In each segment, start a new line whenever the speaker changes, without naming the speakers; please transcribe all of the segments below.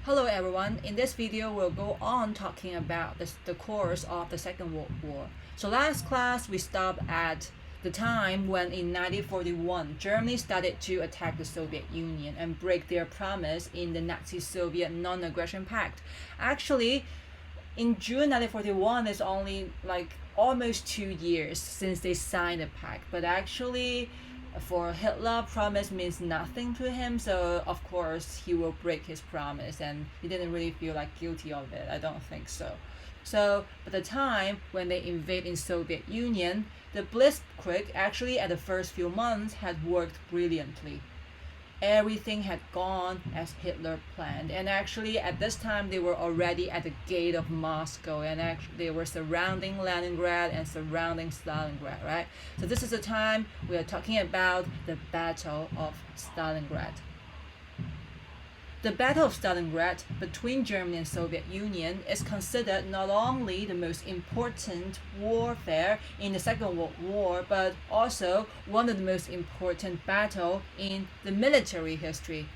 Hello everyone, in this video we'll go on talking about the course of the Second World War. So last class we stopped at the time when in 1941 Germany started to attack the Soviet Union and break their promise in the Nazi-Soviet non-aggression pact. Actually, in June 1941 it's only like almost 2 years since they signed the pact, but actually for Hitler, promise means nothing to him, so of course he will break his promise, and he didn't really feel like guilty of it. I don't think so. So by the time when they invade in Soviet Union, the Blitzkrieg actually at the first few months had worked brilliantly. Everything had gone as Hitler planned, and actually at this time they were already at the gate of Moscow, and actually they were surrounding Leningrad and surrounding Stalingrad, right? So this is the time we are talking about the Battle of Stalingrad. The Battle of Stalingrad between Germany and Soviet Union is considered not only the most important warfare in the Second World War, but also one of the most important battles in the military history.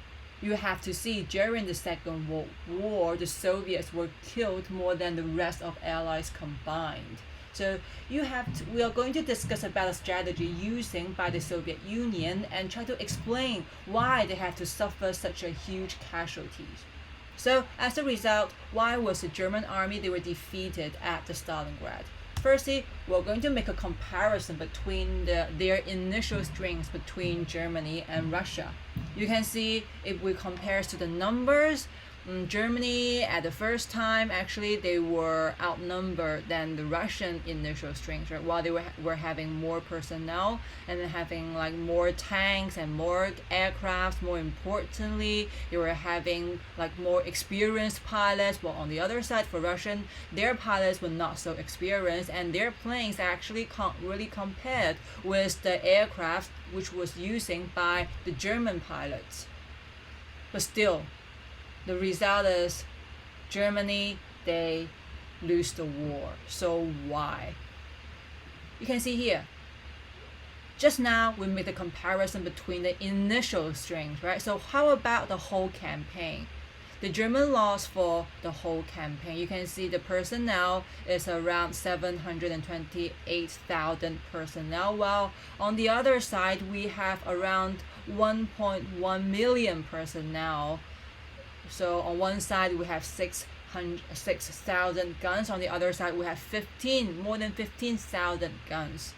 You have to see during the Second World War, the Soviets were killed more than the rest of Allies combined. So we are going to discuss about a strategy using by the Soviet Union and try to explain why they had to suffer such a huge casualties. So as a result, why was the German army they were defeated at the Stalingrad? Firstly, we're going to make a comparison between their initial strengths between Germany and Russia. You can see if we compare to the numbers, Germany at the first time actually they were outnumbered than the Russian initial strength, right? While they were having more personnel and then having like more tanks and more aircraft. More importantly, they were having like more experienced pilots. While on the other side for Russian, their pilots were not so experienced, and their planes actually can't really compared with the aircraft which was using by the German pilots. But still, the result is Germany, they lose the war. So why? You can see here. Just now we made the comparison between the initial strength, right? So how about the whole campaign? The German loss for the whole campaign, you can see the personnel is around 728,000 personnel, while on the other side we have around 1.1 million personnel. So on one side we have 6,000 guns, on the other side we have more than 15,000 guns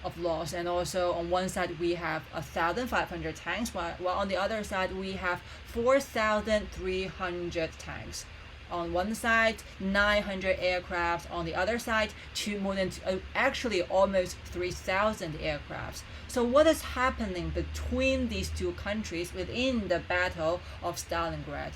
of loss, and also on one side we have 1,500 tanks, while on the other side we have 4,300 tanks. On one side 900 aircraft, on the other side actually almost 3,000 aircrafts. So what is happening between these two countries within the Battle of Stalingrad?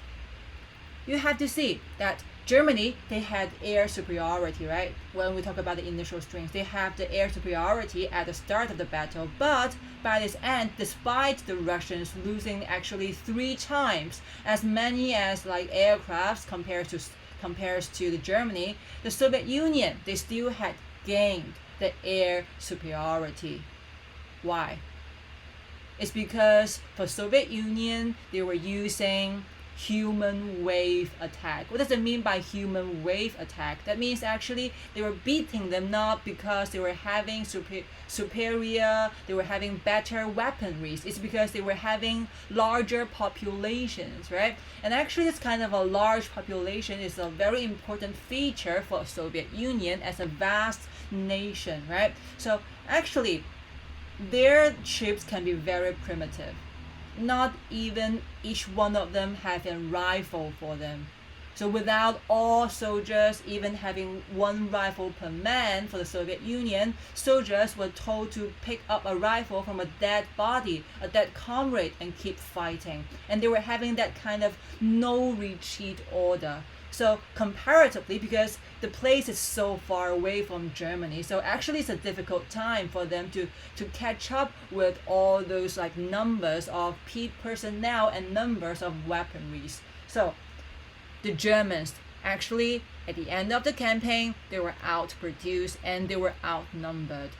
You have to see that Germany, they had air superiority, right? When we talk about the initial strength, they have the air superiority at the start of the battle, but by this end, despite the Russians losing actually 3 times as many as like aircrafts compared to the Germany, the Soviet Union, they still had gained the air superiority. Why? It's because for Soviet Union, they were using human wave attack. What does it mean by human wave attack? That means actually they were beating them not because they were having they were having better weaponry. It's because they were having larger populations, right? And actually this kind of a large population is a very important feature for Soviet Union as a vast nation, right? So actually their ships can be very primitive. Not even each one of them have a rifle for them. So without all soldiers even having 1 rifle per man for the Soviet Union, soldiers were told to pick up a rifle from a dead body, a dead comrade, and keep fighting. And they were having that kind of no retreat order. So comparatively, because the place is so far away from Germany, so actually it's a difficult time for them to catch up with all those like numbers of personnel and numbers of weaponries. So the Germans actually at the end of the campaign, they were outproduced and they were outnumbered.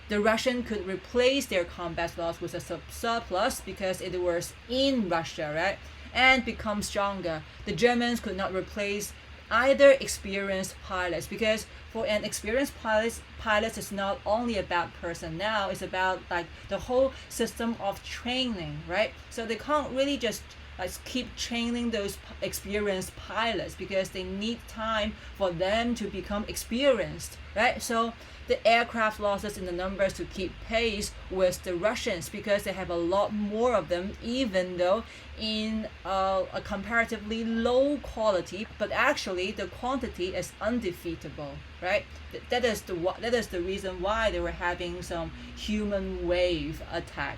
The Russian could replace their combat loss with a surplus because it was in Russia, right? and become stronger. The Germans could not replace either experienced pilots, because for an experienced pilot is not only about personnel, it's about like the whole system of training, right? So they can't really just like keep training those experienced pilots, because they need time for them to become experienced, right? So the aircraft losses in the numbers to keep pace with the Russians, because they have a lot more of them, even though in a comparatively low quality, but actually the quantity is undefeatable, right? That is the reason why they were having some human wave attack.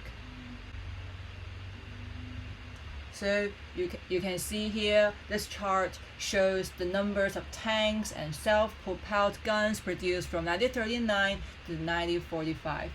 So you can see here, this chart shows the numbers of tanks and self-propelled guns produced from 1939 to 1945.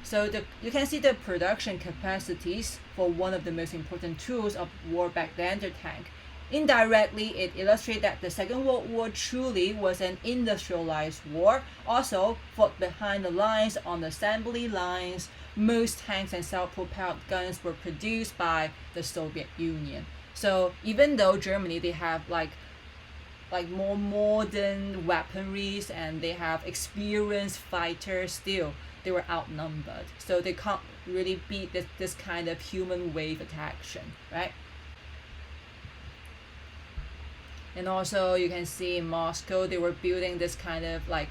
So you can see the production capacities for one of the most important tools of war back then, the tank. Indirectly, it illustrates that the Second World War truly was an industrialized war, also fought behind the lines on the assembly lines. Most tanks and self-propelled guns were produced by the Soviet Union. So even though Germany, they have like more modern weaponries and they have experienced fighters, still they were outnumbered. So they can't really beat this kind of human wave attack, right? And also you can see in Moscow, they were building this kind of like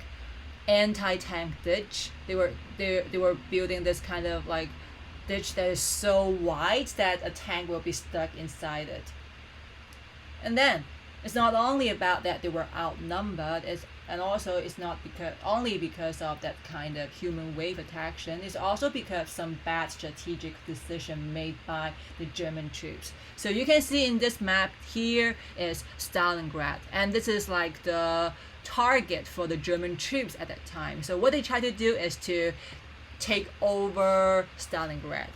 anti-tank ditch. They were building this kind of like ditch that is so wide that a tank will be stuck inside it. And then it's not only about that they were outnumbered, and also it's not only because of that kind of human wave attack. It's also because of some bad strategic decision made by the German troops. So you can see in this map here is Stalingrad, and this is like the target for the German troops at that time. So what they try to do is to take over Stalingrad.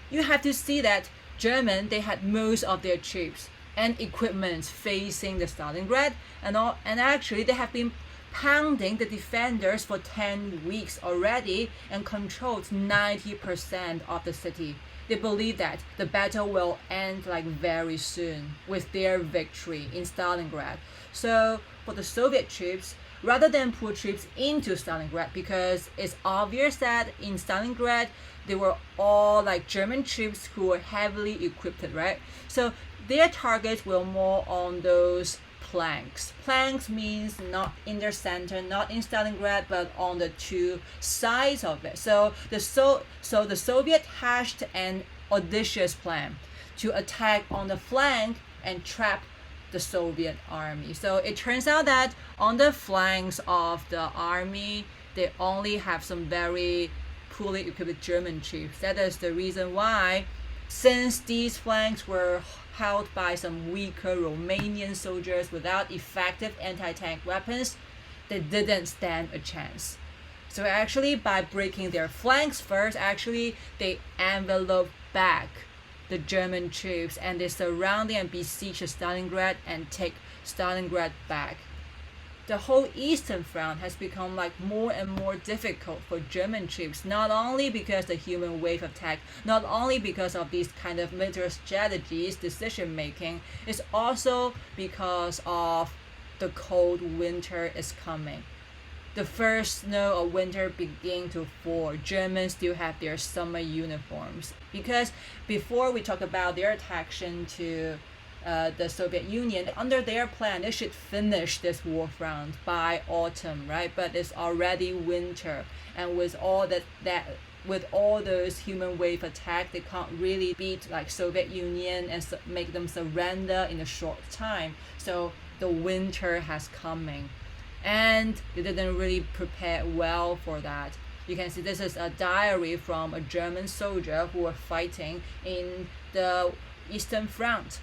You have to see that they had most of their troops and equipment facing the Stalingrad, and actually they have been pounding the defenders for 10 weeks already and controlled 90% of the city. They believe that the battle will end like very soon with their victory in Stalingrad. So for the Soviet troops, rather than put troops into Stalingrad, because it's obvious that in Stalingrad they were all like German troops who were heavily equipped, right? So their targets were more on those planks. Planks means not in the center, not in Stalingrad, but on the two sides of it. So the Soviet hatched an audacious plan to attack on the flank and trap the Soviet army. So it turns out that on the flanks of the army, they only have some very poorly equipped German troops. That is the reason why, since these flanks were held by some weaker Romanian soldiers without effective anti-tank weapons, they didn't stand a chance. So actually, by breaking their flanks first, actually they enveloped back the German troops, and they surround and besiege Stalingrad and take Stalingrad back. The whole Eastern Front has become like more and more difficult for German troops, not only because the human wave attack, not only because of these kind of military strategies, decision making, it's also because of the cold winter is coming. The first snow of winter beginning to fall. Germans still have their summer uniforms, because before we talk about their attack to the Soviet Union, under their plan, they should finish this war front by autumn, right? But it's already winter, and with all with all those human wave attack, they can't really beat like Soviet Union and make them surrender in a short time. So the winter has coming, and they didn't really prepare well for that. You can see this is a diary from a German soldier who were fighting in the Eastern Front.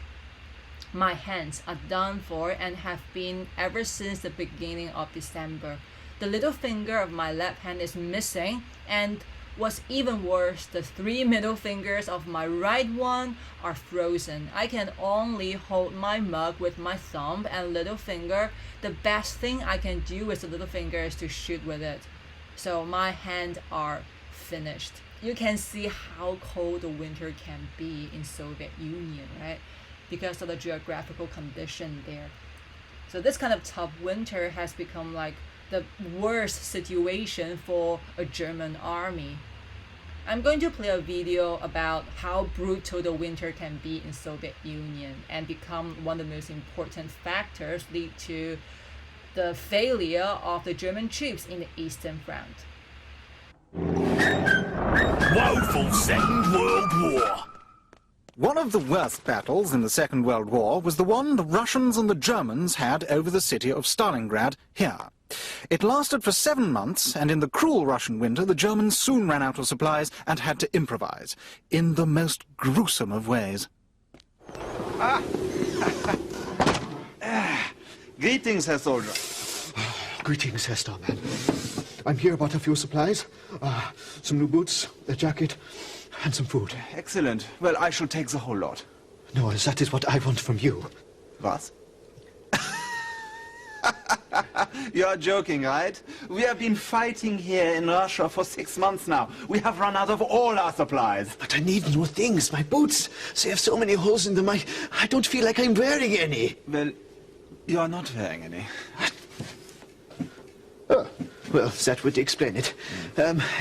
My hands are done for and have been ever since the beginning of December. The little finger of my left hand is missing, and what's even worse, the 3 middle fingers of my right one are frozen. I can only hold my mug with my thumb and little finger. The best thing I can do with the little finger is to shoot with it. So my hands are finished. You can see how cold the winter can be in Soviet Union, right? Because of the geographical condition there. So this kind of tough winter has become like the worst situation for a German army. I'm going to play a video about how brutal the winter can be in Soviet Union and become one of the most important factors lead to the failure of the German troops in the Eastern Front.
Woeful Second World War.
One of the worst battles in the Second World War was the one the Russians and the Germans had over the city of Stalingrad here. It lasted for 7 months, and in the cruel Russian winter, the Germans soon ran out of supplies and had to improvise, in the most gruesome of ways.
Greetings, Herr Soldier.
Greetings, Herr Starman. I'm here about a few supplies. Some new boots, a jacket, and some food.
Excellent. Well, I shall take the whole lot.
No, that is what I want from you.
Was? You're joking, right? We have been fighting here in Russia for 6 months now. We have run out of all our supplies.
But I need new things. My boots, they have so many holes in them, I don't feel like I'm wearing any.
Well, you're not wearing any.
Oh, well, that would explain it.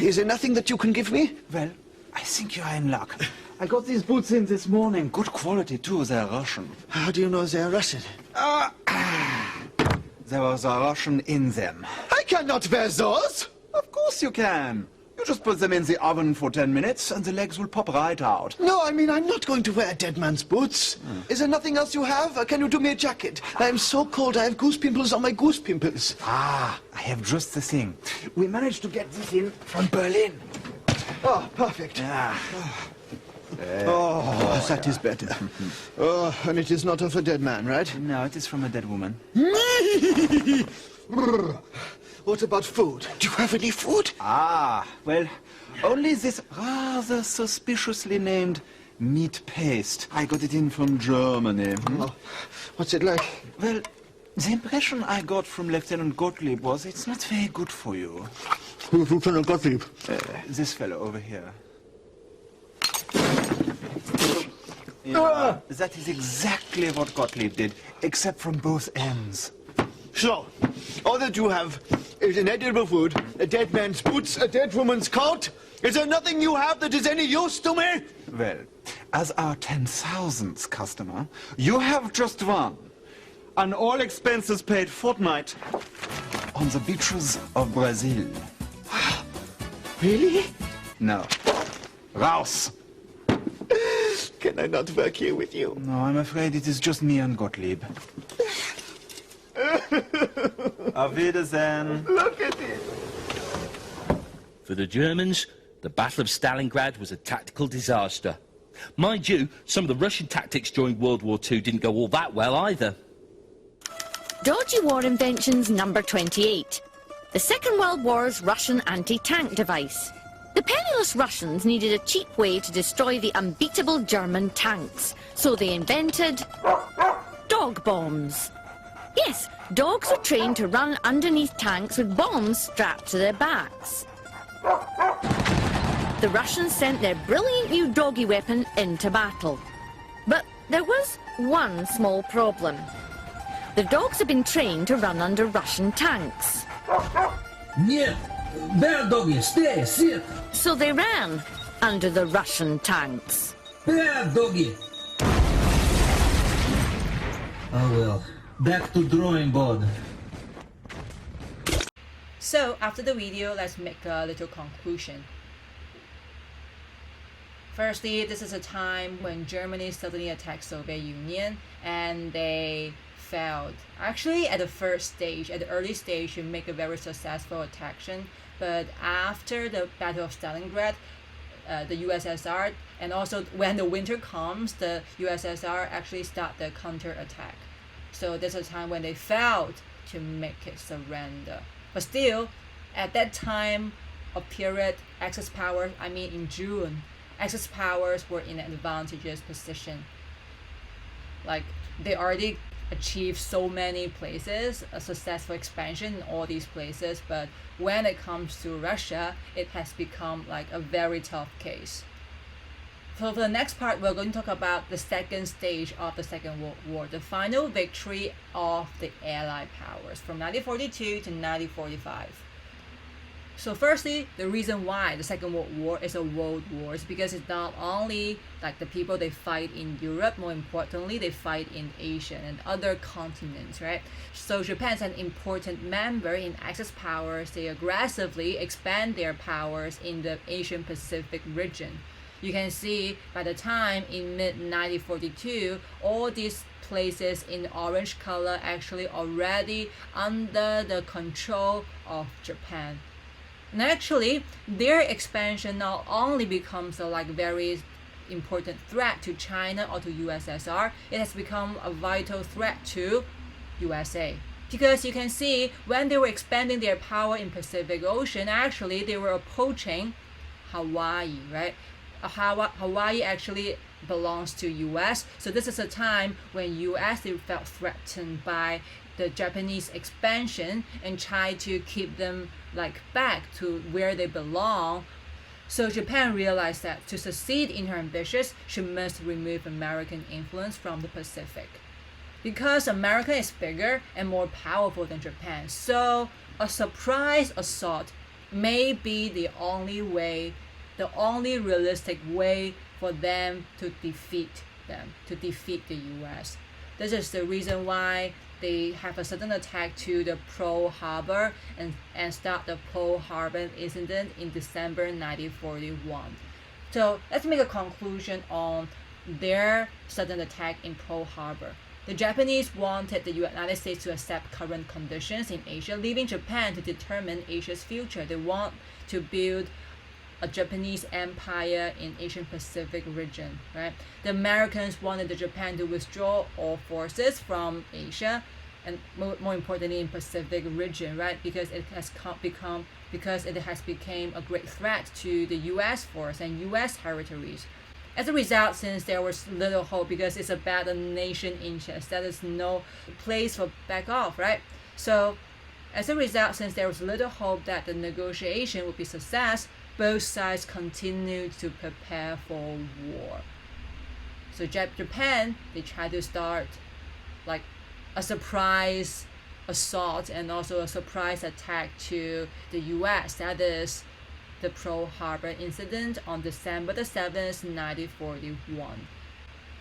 Is there nothing that you can give me?
Well, I think you are in luck. I got these boots in this morning. Good quality, too. They're Russian.
How do you know they're Russian?
There was a Russian in them.
I cannot wear those!
Of course you can. You just put them in the oven for 10 minutes and the legs will pop right out.
No, I mean, I'm not going to wear a dead man's boots. Is there nothing else you have? Can you do me a jacket? I'm so cold, I have goose pimples on my goose pimples.
I have just the thing. We managed to get this in from Berlin.
Oh, perfect.
Yeah.
That is better. Oh, and it is not of a dead man, right?
No, it is from a dead woman.
What about food? Do you have any food?
Well, only this rather suspiciously named meat paste. I got it in from Germany.
Oh, what's it like?
Well, the impression I got from Lieutenant Gottlieb was it's not very good for you.
Who's Lieutenant Gottlieb?
This fellow over here. Yeah, that is exactly what Gottlieb did, except from both ends.
So, all that you have is inedible food, a dead man's boots, a dead woman's coat. Is there nothing you have that is any use to me?
Well, as our 10,000th customer, you have just one. An all-expenses-paid fortnight on the beaches of Brazil.
Really?
No. Raus!
Can I not work here with you?
No, I'm afraid it is just me and Gottlieb. Auf Wiedersehen.
Look at it.
For the Germans, the Battle of Stalingrad was a tactical disaster. Mind you, some of the Russian tactics during World War II didn't go all that well either.
Dodgy War Inventions number 28. The Second World War's Russian anti-tank device. The penniless Russians needed a cheap way to destroy the unbeatable German tanks, so they invented dog bombs. Yes, dogs were trained to run underneath tanks with bombs strapped to their backs. The Russians sent their brilliant new doggy weapon into battle. But there was one small problem. The dogs had been trained to run under Russian tanks.
Нет, да, doggy, stay, sit.
So they ran under the Russian tanks.
Да, doggy. Oh well, back to drawing board.
So after the video, let's make a little conclusion. Firstly, this is a time when Germany suddenly attacked Soviet Union and they failed. Actually, at the first stage, at the early stage, you make a very successful attack. But after the Battle of Stalingrad, the USSR, and also when the winter comes, the USSR actually start the counterattack. So this is a time when they failed to make it surrender. But still, at that time of period, Axis powers, in June, Axis powers were in an advantageous position. Like, they already achieved so many places, a successful expansion in all these places, but when it comes to Russia, it has become like a very tough case. So for the next part, we're going to talk about the second stage of the Second World War, the final victory of the Allied powers from 1942 to 1945. So firstly, the reason why the Second World War is a world war is because it's not only like the people they fight in Europe, more importantly, they fight in Asia and other continents, right? So Japan's an important member in Axis powers. They aggressively expand their powers in the Asian Pacific region. You can see by the time in mid-1942, all these places in orange color actually already under the control of Japan. And actually, their expansion not only becomes a like very important threat to China or to USSR, it has become a vital threat to USA. Because you can see when they were expanding their power in Pacific Ocean, actually they were approaching Hawaii, right? Hawaii actually belongs to US. So this is a time when US they felt threatened by the Japanese expansion and tried to keep them like back to where they belong. So Japan realized that to succeed in her ambitions, she must remove American influence from the Pacific. Because America is bigger and more powerful than Japan, so a surprise assault may be the only way, the only realistic way for them to defeat the US. This is the reason why they have a sudden attack to the Pearl Harbor and start the Pearl Harbor incident in December 1941. So let's make a conclusion on their sudden attack in Pearl Harbor. The Japanese wanted the United States to accept current conditions in Asia, leaving Japan to determine Asia's future. They want to build a Japanese empire in Asian Pacific region, right? The Americans wanted the Japan to withdraw all forces from Asia and more importantly in Pacific region, right? Because it has become a great threat to the US force and US territories. As a result, since there was little hope because it's about the nation interest, there is no place for back off, right? So as a result, since there was little hope that the negotiation would be success, both sides continued to prepare for war. So Japan, they tried to start like a surprise assault and also a surprise attack to the US. That is the Pearl Harbor incident on December the 7th, 1941.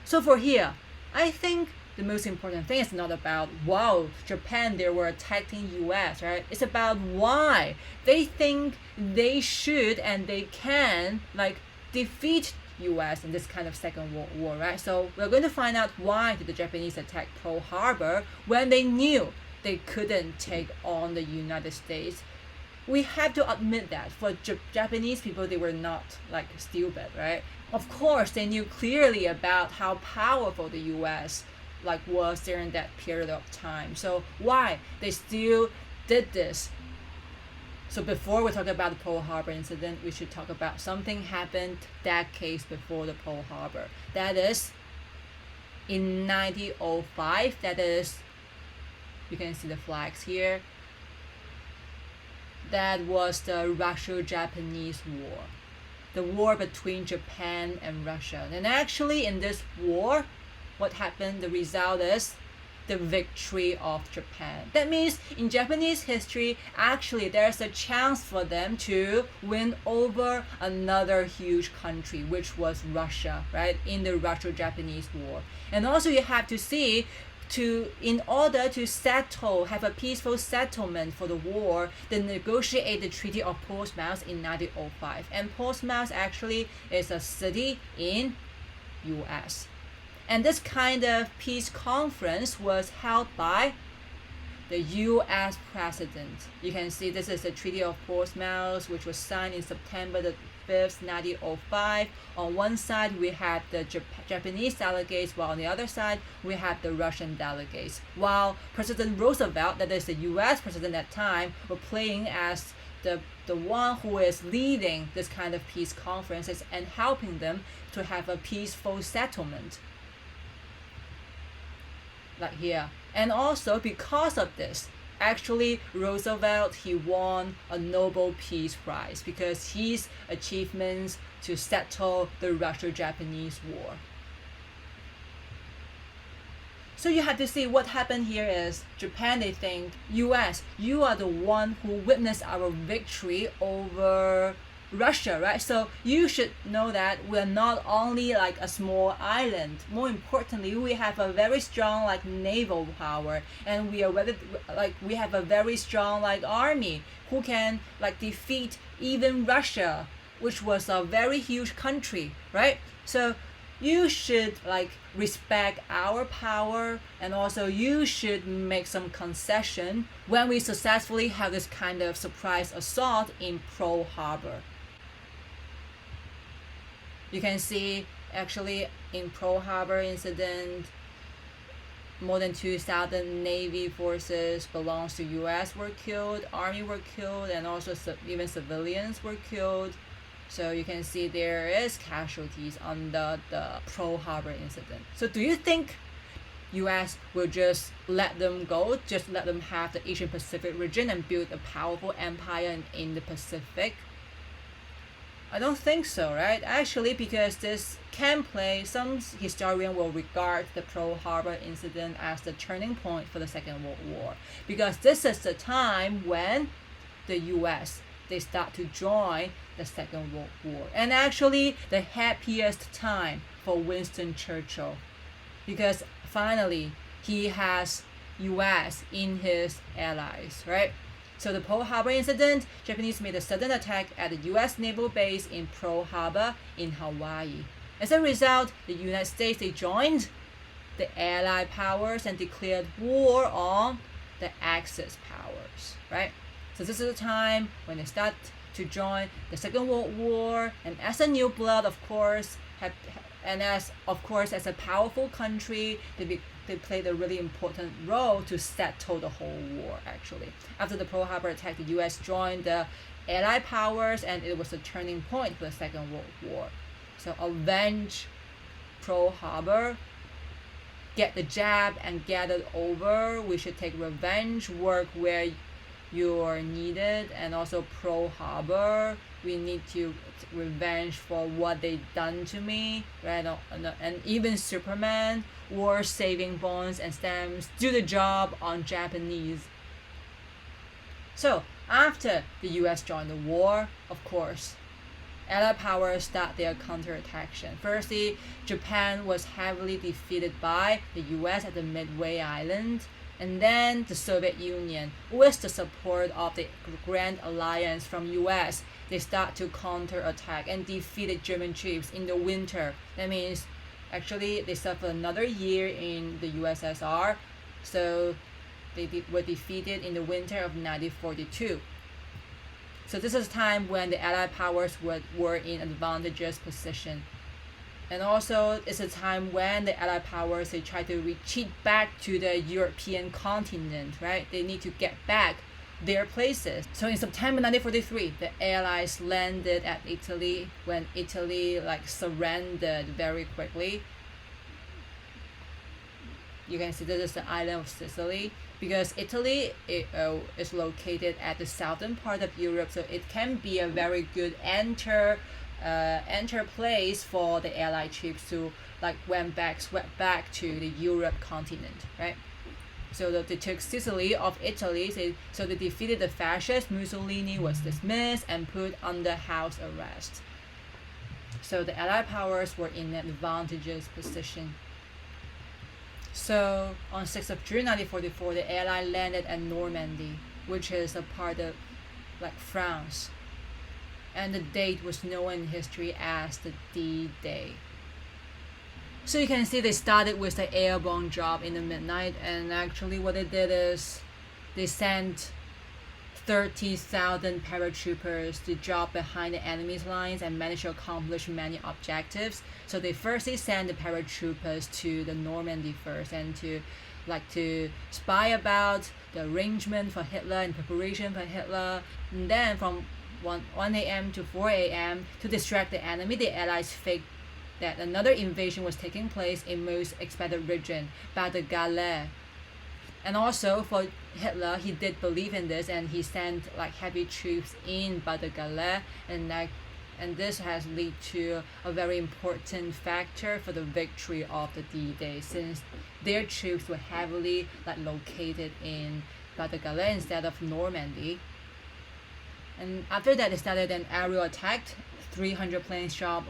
So for here, I think the most important thing is not about, wow, Japan, they were attacking US, right? It's about why they think they should and they can like defeat US in this kind of Second World War, right? So we're going to find out why did the Japanese attack Pearl Harbor when they knew they couldn't take on the United States. We have to admit that for Japanese people, they were not like stupid, right? Of course, they knew clearly about how powerful the US like was during that period of time. So why they still did this? So before we talk about the Pearl Harbor incident, we should talk about something happened decades before the Pearl Harbor. That is in 1905. That is, you can see the flags here. That was the Russo-Japanese War, the war between Japan and Russia. And actually in this war, what happened, the result is the victory of Japan. That means in Japanese history, actually there's a chance for them to win over another huge country, which was Russia, right, in the Russo-Japanese War. And also you have to see, in order to have a peaceful settlement for the war, they negotiate the Treaty of Portsmouth in 1905. And Portsmouth actually is a city in US. And this kind of peace conference was held by the US president. You can see this is the Treaty of Portsmouth, which was signed in September the 5th, 1905. On one side, we have the Japanese delegates, while on the other side, we have the Russian delegates. While President Roosevelt, that is the US president at the time, were playing as the one who is leading this kind of peace conferences and helping them to have a peaceful settlement. Like here, And also because of this, actually Roosevelt, he won a Nobel Peace Prize because his achievements to settle the Russo-Japanese War. So you have to see what happened here is Japan, they think, US, you are the one who witnessed our victory over Russia, right? So you should know that we're not only like a small island. More importantly, we have a very strong like naval power, and we are we have a very strong like army who can like defeat even Russia, which was a very huge country, right? So you should like respect our power, and also you should make some concession when we successfully have this kind of surprise assault in Pearl Harbor. You can see actually in Pearl Harbor incident, more than 2,000 Navy forces belongs to US were killed, Army were killed, and also even civilians were killed. So you can see there is casualties under the Pearl Harbor incident. So do you think US will just let them go, just let them have the Asian Pacific region and build a powerful empire in the Pacific? I don't think so, right? Actually, because this can play, some historian will regard the Pearl Harbor incident as the turning point for the Second World War, because this is the time when the US, they start to join the Second World War. And actually the happiest time for Winston Churchill, because finally he has US in his allies, right? So the Pearl Harbor incident, Japanese made a sudden attack at the US naval base in Pearl Harbor in Hawaii. As a result, the United States, they joined the Allied powers and declared war on the Axis powers, right? So this is the time when they start to join the Second World War, and as a new blood, of course, as a powerful country, they played a really important role to settle the whole war, actually. After the Pearl Harbor attack, the US joined the Allied powers, and it was a turning point for the Second World War. So avenge Pearl Harbor, get the jab and get it over. We should take revenge, work where you are needed, and also Pearl Harbor, we need to revenge for what they done to me, right? And even Superman, war saving bonds and stamps, do the job on Japanese. So after the US joined the war, of course, Allied powers start their counterattack. Firstly, Japan was heavily defeated by the US at the Midway Island, and then the Soviet Union, with the support of the Grand Alliance from US, they start to counterattack and defeated German troops in the winter. That means actually they suffered another year in the USSR, so they were defeated in the winter of 1942. So this is a time when the Allied powers were in advantageous position. And also, it's a time when the Allied powers, they try to retreat back to the European continent, right? They need to get back their places. So in September 1943, the Allies landed at Italy, when Italy surrendered very quickly. You can see this is the island of Sicily, because Italy is located at the southern part of Europe, so it can be a very good enter place for the Allied troops to swept back to the Europe continent, right? So they took Sicily of Italy, so they defeated the fascist. Mussolini was dismissed and put under house arrest. So the Allied powers were in an advantageous position. So on 6th of June 1944, the Allies landed at Normandy, which is a part of France. And the date was known in history as the D-Day. So you can see they started with the airborne job in the midnight, and actually what they did is they sent 30,000 paratroopers to drop behind the enemy's lines and managed to accomplish many objectives. So they firstly sent the paratroopers to the Normandy first, and to spy about the arrangement for Hitler and preparation for Hitler. And then from 1 a.m. to 4 a.m. to distract the enemy, the Allies faked that another invasion was taking place in most expected region, by the Gale. And also for Hitler, he did believe in this, and he sent like heavy troops in Pas-de-Calais, and this has led to a very important factor for the victory of the D-Day, since their troops were heavily like located in Pas-de-Calais instead of Normandy. And after that, they started an aerial attack. 300 planes dropped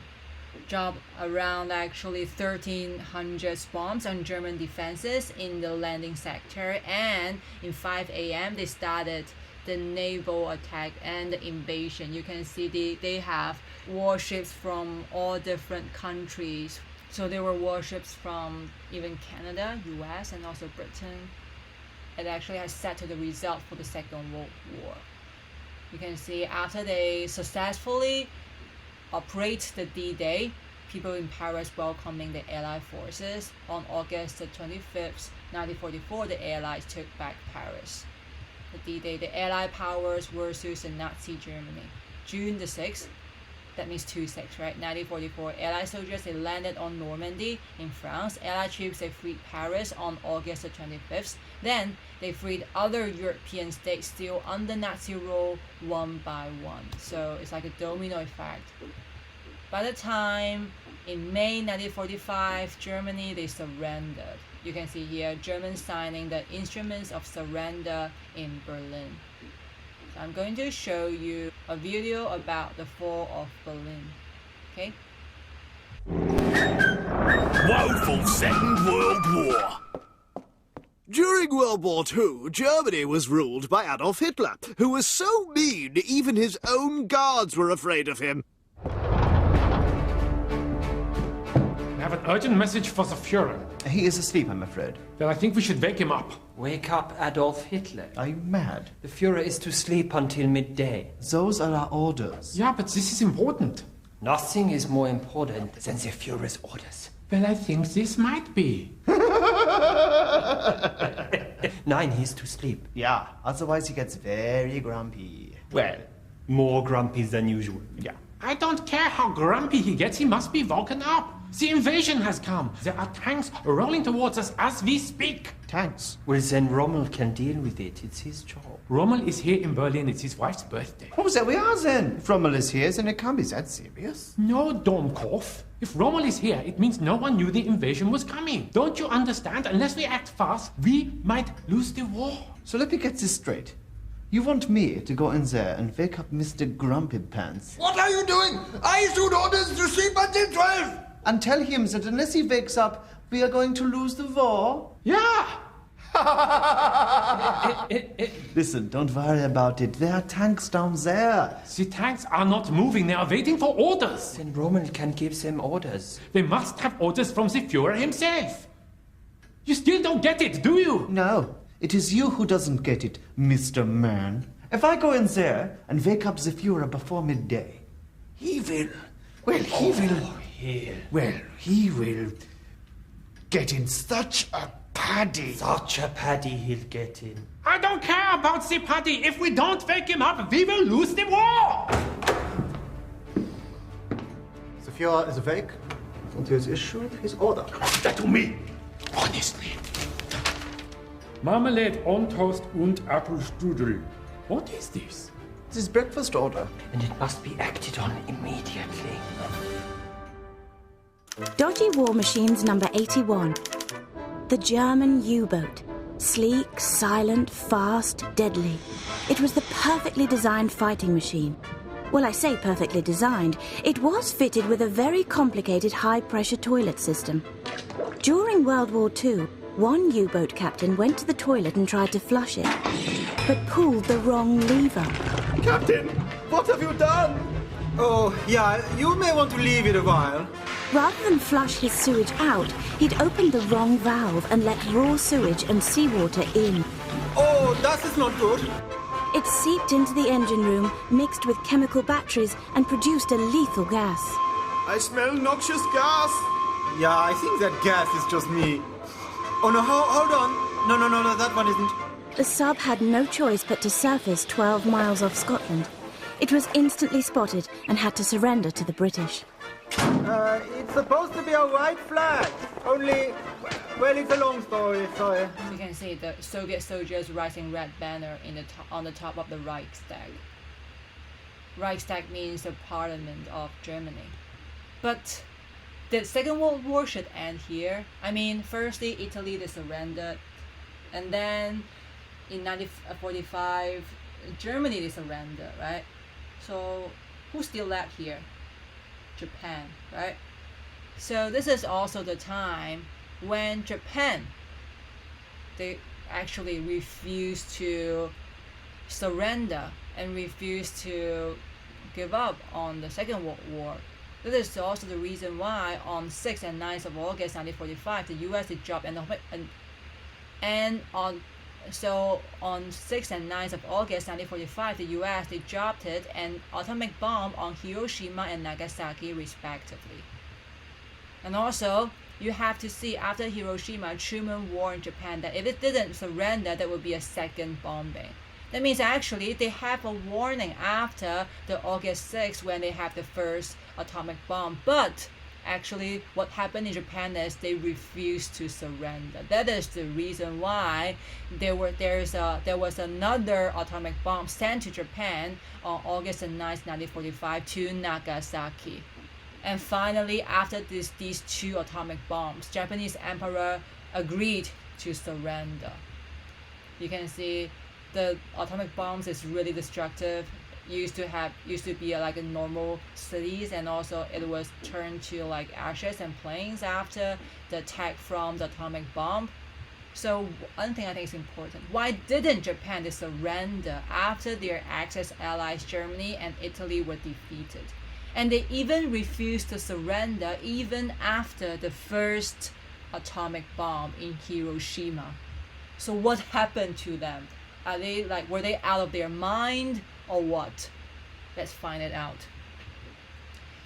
around actually 1,300 bombs on German defenses in the landing sector, and in 5 a.m. they started the naval attack and the invasion. You can see they have warships from all different countries. So there were warships from even Canada, US, and also Britain. It actually has set to the result for the Second World War. You can see after they successfully operate the D-Day, people in Paris welcoming the Allied forces. On August the 25th, 1944, the Allies took back Paris. The D-Day, the Allied powers versus the Nazi Germany. June the 6th, that means 2-6, right? 1944, Allied soldiers, they landed on Normandy in France. Allied troops, they freed Paris on August the 25th. Then they freed other European states still under Nazi rule one by one. So it's like a domino effect. By the time in May 1945, Germany, they surrendered. You can see here, Germans signing the instruments of surrender in Berlin. So I'm going to show you a video about the fall of Berlin. Okay?
Woeful Second World War.
During World War II, Germany was ruled by Adolf Hitler, who was so mean even his own guards were afraid of him.
I have an urgent message for the Führer.
He is asleep, I'm afraid.
Then I think we should wake him up.
Wake up Adolf Hitler.
Are you mad?
The Führer is to sleep until midday.
Those are our orders.
Yeah, but this is important.
Nothing is more important than the Führer's orders.
Well, I think this might be.
Nein, he's to sleep.
Yeah, otherwise he gets very grumpy.
Well, more grumpy than usual.
Yeah.
I don't care how grumpy he gets, he must be woken up. The invasion has come. There are tanks rolling towards us as we speak.
Tanks?
Well, then Rommel can deal with it. It's his job.
Rommel is here in Berlin. It's his wife's birthday.
Oh, there we are then. If Rommel is here, then it can't be that serious.
No, Domkopf. If Rommel is here, it means no one knew the invasion was coming. Don't you understand? Unless we act fast, we might lose the war.
So let me get this straight. You want me to go in there and wake up Mr. Grumpy Pants?
What are you doing? I issued orders to sleep until 12.
And tell him that unless he wakes up, we are going to lose the war?
Yeah!
Listen, don't worry about it. There are tanks down there.
The tanks are not moving. They are waiting for orders.
Then Rommel can give them orders.
They must have orders from the Führer himself. You still don't get it, do you?
No, it is you who doesn't get it, Mr. Man. If I go in there and wake up the Führer before midday, he will get in such a paddy.
Such a paddy he'll get in.
I don't care about the party. If we don't wake him up, we will lose the war.
The Führer is awake and he has issued his order.
That to me.
Honestly. Marmalade on toast und Apfelstrudel. What is this?
This is breakfast order.
And it must be acted on immediately.
Dodgy War Machines number 81. The German U-boat. Sleek, silent, fast, deadly. It was the perfectly designed fighting machine. Well, I say perfectly designed. It was fitted with a very complicated high-pressure toilet system. During World War II, one U-boat captain went to the toilet and tried to flush it, but pulled the wrong lever.
Captain, what have you done?
Oh, yeah, you may want to leave it a while.
Rather than flush his sewage out, he'd opened the wrong valve and let raw sewage and seawater in.
Oh, that is not good.
It seeped into the engine room, mixed with chemical batteries, and produced a lethal gas.
I smell noxious gas.
Yeah, I think that gas is just me. Oh, no, hold on. No, that one isn't.
The sub had no choice but to surface 12 miles off Scotland. It was instantly spotted and had to surrender to the British.
It's supposed to be a white flag. Only, well, Well, it's a long story, sorry.
You can see the Soviet soldiers rising red banner on the top of the Reichstag. Reichstag means the parliament of Germany. But the Second World War should end here. I mean, firstly, Italy, they surrendered. And then in 1945, Germany, they surrendered, right? So who's still left here? Japan, right? So this is also the time when Japan, they actually refused to surrender and refused to give up on the Second World War. This is also the reason why on 6th and 9th of August 1945, the US did drop and on 6th and 9th of August 1945, the US they dropped an atomic bomb on Hiroshima and Nagasaki respectively. And also, you have to see after Hiroshima, Truman warned Japan that if it didn't surrender, there would be a second bombing. That means actually they have a warning after the August 6th when they have the first atomic bomb. But actually what happened in Japan is they refused to surrender. That is the reason why there was another atomic bomb sent to Japan on August 9th, 1945 to Nagasaki. And finally, after these two atomic bombs, Japanese emperor agreed to surrender. You can see the atomic bombs is really destructive. Used to be like a normal cities, and also it was turned to like ashes and plains after the attack from the atomic bomb. So one thing I think is important: why didn't Japan surrender after their Axis allies Germany and Italy were defeated? And they even refused to surrender even after the first atomic bomb in Hiroshima. So what happened to them? Were they out of their mind or what? Let's find it out.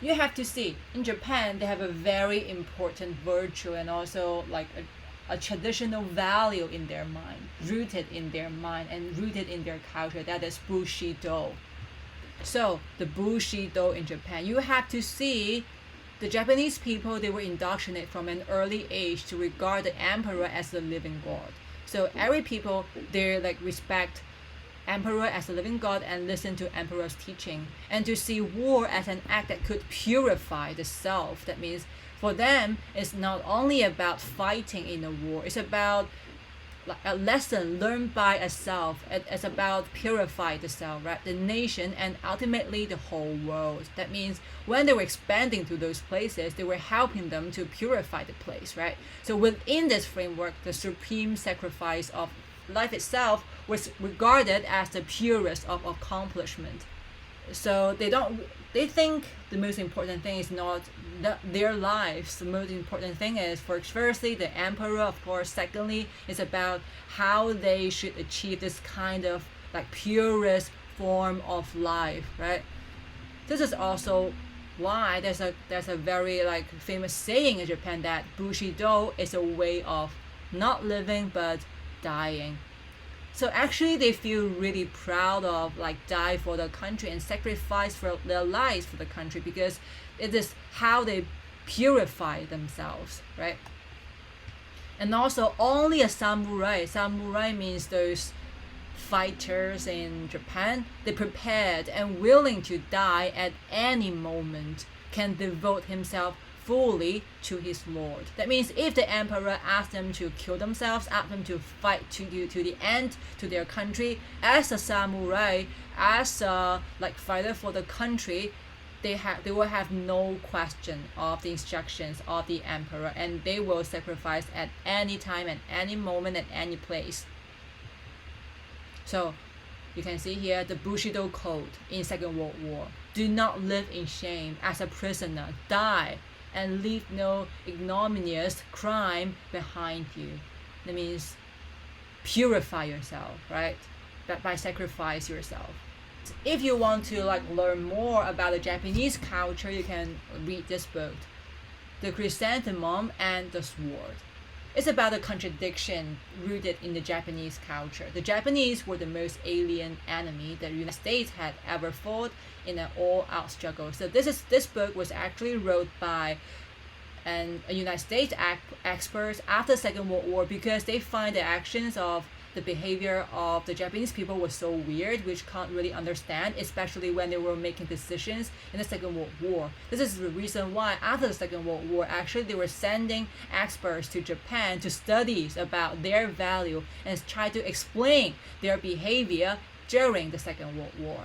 You have to see, in Japan, they have a very important virtue and also like a traditional value in their mind, rooted in their mind and rooted in their culture. That is Bushido. So the Bushido in Japan, you have to see the Japanese people, they were indoctrinated from an early age to regard the emperor as the living god. So every people, they like respect emperor as a living god and listen to emperor's teaching, and to see war as an act that could purify the self. That means for them, it's not only about fighting in a war, it's about a lesson learned by a self. It's about purify the self, right? The nation and ultimately the whole world. That means when they were expanding to those places, they were helping them to purify the place, right? So within this framework, the supreme sacrifice of life itself was regarded as the purest of accomplishment. So they think the most important thing is not their lives. The most important thing is, firstly, the emperor, of course. Secondly, it's about how they should achieve this kind of like purest form of life, right? This is also why there's a very like famous saying in Japan that Bushido is a way of not living but dying. So actually they feel really proud of like die for the country and sacrifice for their lives for the country, because it is how they purify themselves, right? And also only a samurai means those fighters in Japan, they prepared and willing to die at any moment, can devote himself fully to his lord. That means if the emperor asked them to kill themselves, asked them to fight to the end to their country, as a samurai, as a like fighter for the country, they will have no question of the instructions of the emperor, and they will sacrifice at any time, at any moment, at any place. So you can see here the Bushido code in Second World War: do not live in shame as a prisoner, die and leave no ignominious crime behind you. That means purify yourself, right? By sacrifice yourself. If you want to like learn more about the Japanese culture, you can read this book, The Chrysanthemum and the Sword. It's about a contradiction rooted in the Japanese culture. The Japanese were the most alien enemy that the United States had ever fought in an all-out struggle. So this book was actually wrote by and United States experts after the Second World War, because they find the actions of the behavior of the Japanese people was so weird, which can't really understand, especially when they were making decisions in the Second World War. This is the reason why after the Second World War, actually they were sending experts to Japan to study about their value and try to explain their behavior during the Second World War.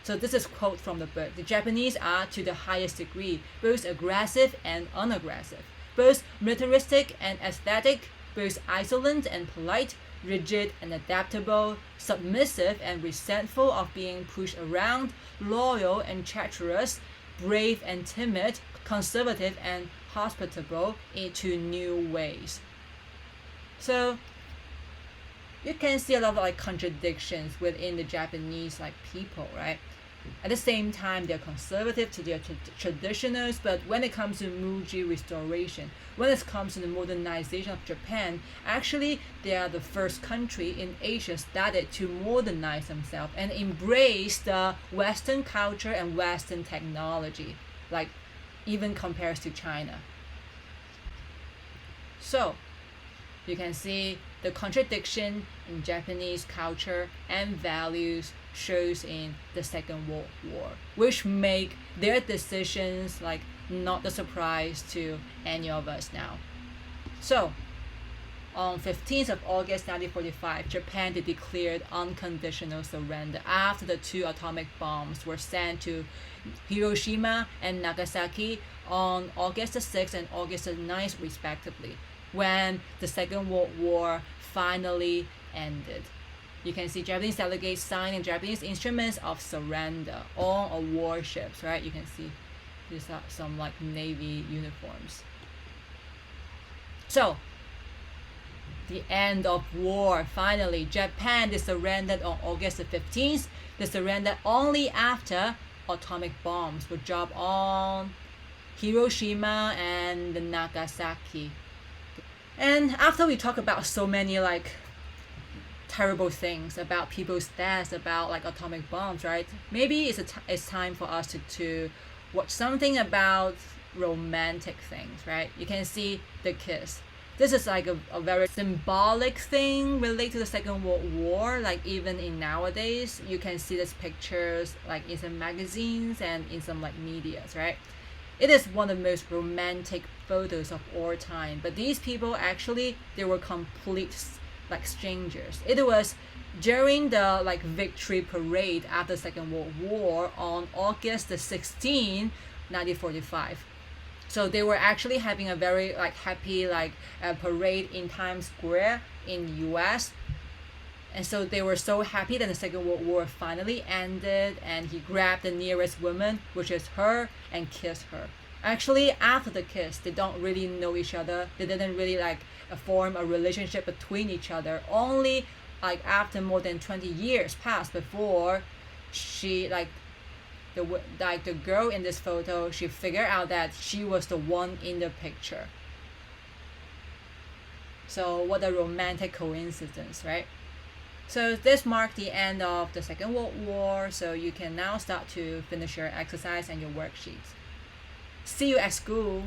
So this is a quote from the book. The Japanese are to the highest degree both aggressive and unaggressive, both militaristic and aesthetic, both insolent and polite, rigid and adaptable, submissive and resentful of being pushed around, loyal and treacherous, brave and timid, conservative and hospitable into new ways. So you can see a lot of like contradictions within the Japanese like people, right? At the same time, they're conservative to their traditionals, but when it comes to Muji restoration, when it comes to the modernization of Japan, actually they are the first country in Asia started to modernize themselves and embrace the Western culture and Western technology, like even compares to China. So you can see the contradiction in Japanese culture and values shows in the Second World War, which make their decisions like not a surprise to any of us now. So on 15th of August 1945, Japan declared unconditional surrender after the 2 atomic bombs were sent to Hiroshima and Nagasaki on August the 6th and August the 9th respectively, when the Second World War finally ended. You can see Japanese delegates signing Japanese instruments of surrender on warships, right? You can see these are some like Navy uniforms. So, the end of war, finally. Japan surrendered on August the 15th. They surrendered only after atomic bombs were dropped on Hiroshima and Nagasaki. And after we talk about so many like terrible things about people's deaths, about like atomic bombs, right? Maybe it's time for us to watch something about romantic things, right? You can see the kiss. This is like a very symbolic thing related to the Second World War. Like even in nowadays, you can see these pictures like in some magazines and in some like medias, right? It is one of the most romantic photos of all time. But these people actually, they were complete like strangers. It was during the like victory parade after the Second World War on August the 16th, 1945. So they were actually having a very like happy like parade in Times Square in US. And so they were so happy that the Second World War finally ended, and he grabbed the nearest woman, which is her, and kissed her. Actually, after the kiss, they don't really know each other. They didn't really like form a relationship between each other. Only like after more than 20 years passed before she the girl in this photo, she figured out that she was the one in the picture. So what a romantic coincidence, right? So this marked the end of the Second World War, so you can now start to finish your exercise and your worksheets. See you at school.